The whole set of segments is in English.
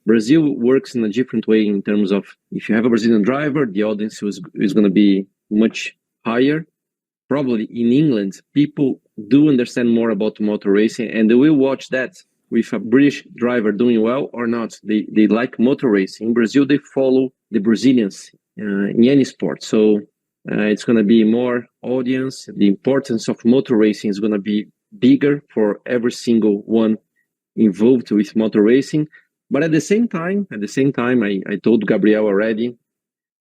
Brazil works in a different way in terms of if you have a Brazilian driver, the audience is going to be much higher. Probably in England, people do understand more about motor racing, and they will watch that with a British driver doing well or not. They like motor racing. In Brazil, they follow the Brazilians in any sport. So it's going to be more audience. The importance of motor racing is going to be bigger for every single one involved with motor racing. But at the same time, I told Gabriel already,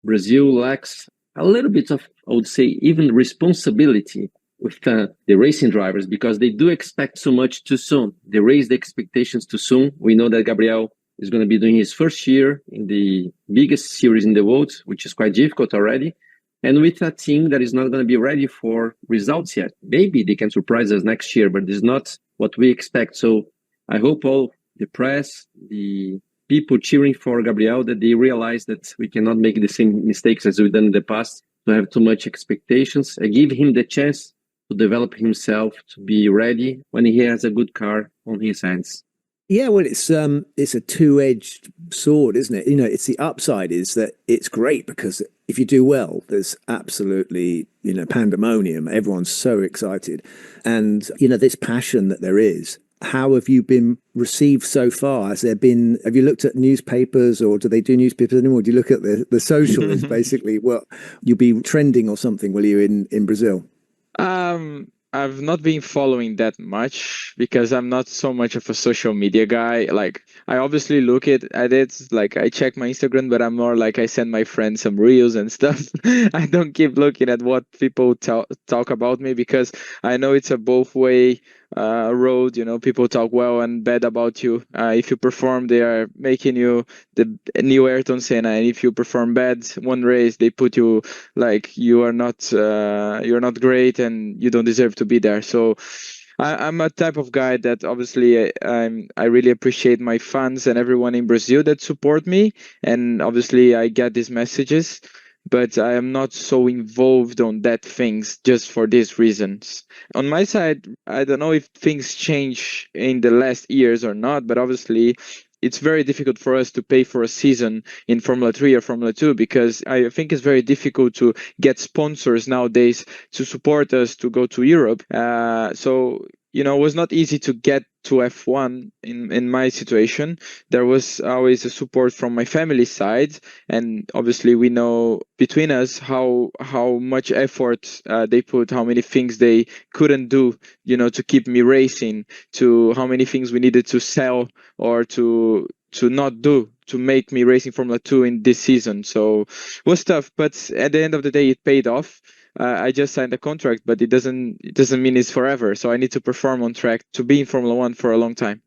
Brazil lacks a little bit of, I would say, even responsibility with the racing drivers, because they do expect so much too soon. They raise the expectations too soon. We know that Gabriel is going to be doing his first year in the biggest series in the world, which is quite difficult already. And with a team that is not going to be ready for results yet. Maybe they can surprise us next year, but it's not what we expect. So I hope all the press, the people cheering for Gabriel, that they realize that we cannot make the same mistakes as we've done in the past, to have too much expectations. I give him the chance to develop himself, to be ready when he has a good car on his hands. Yeah, well, it's a two-edged sword, isn't it? It's the upside is that it's great because if you do well, there's absolutely, pandemonium. Everyone's so excited. And, this passion that there is. How have you been received so far? Have you looked at newspapers, or do they do newspapers anymore? Do you look at the social as basically, well, you'll be trending or something, will you, in Brazil? I've not been following that much because I'm not so much of a social media guy. Like, I obviously look at it, like I check my Instagram, but I'm more like I send my friends some reels and stuff. I don't keep looking at what people talk about me, because I know it's a both way road. People talk well and bad about you. If you perform, they are making you the new Ayrton Senna, and if you perform bad one race, they put you like you're not great and you don't deserve to be there. So I'm a type of guy that obviously I really appreciate my fans and everyone in Brazil that support me, and obviously I get these messages, but I am not so involved on that things just for these reasons. On my side, I don't know if things change in the last years or not, but obviously it's very difficult for us to pay for a season in Formula 3 or Formula 2, because I think it's very difficult to get sponsors nowadays to support us to go to Europe. So it was not easy to get to F1 in my situation. There was always a support from my family side, and obviously we know between us how much effort they put, how many things they couldn't do, to keep me racing, to how many things we needed to sell or to not do to make me racing Formula 2 in this season. So it was tough, but at the end of the day, it paid off. I just signed a contract, but it doesn't mean it's forever. So I need to perform on track to be in Formula 1 for a long time.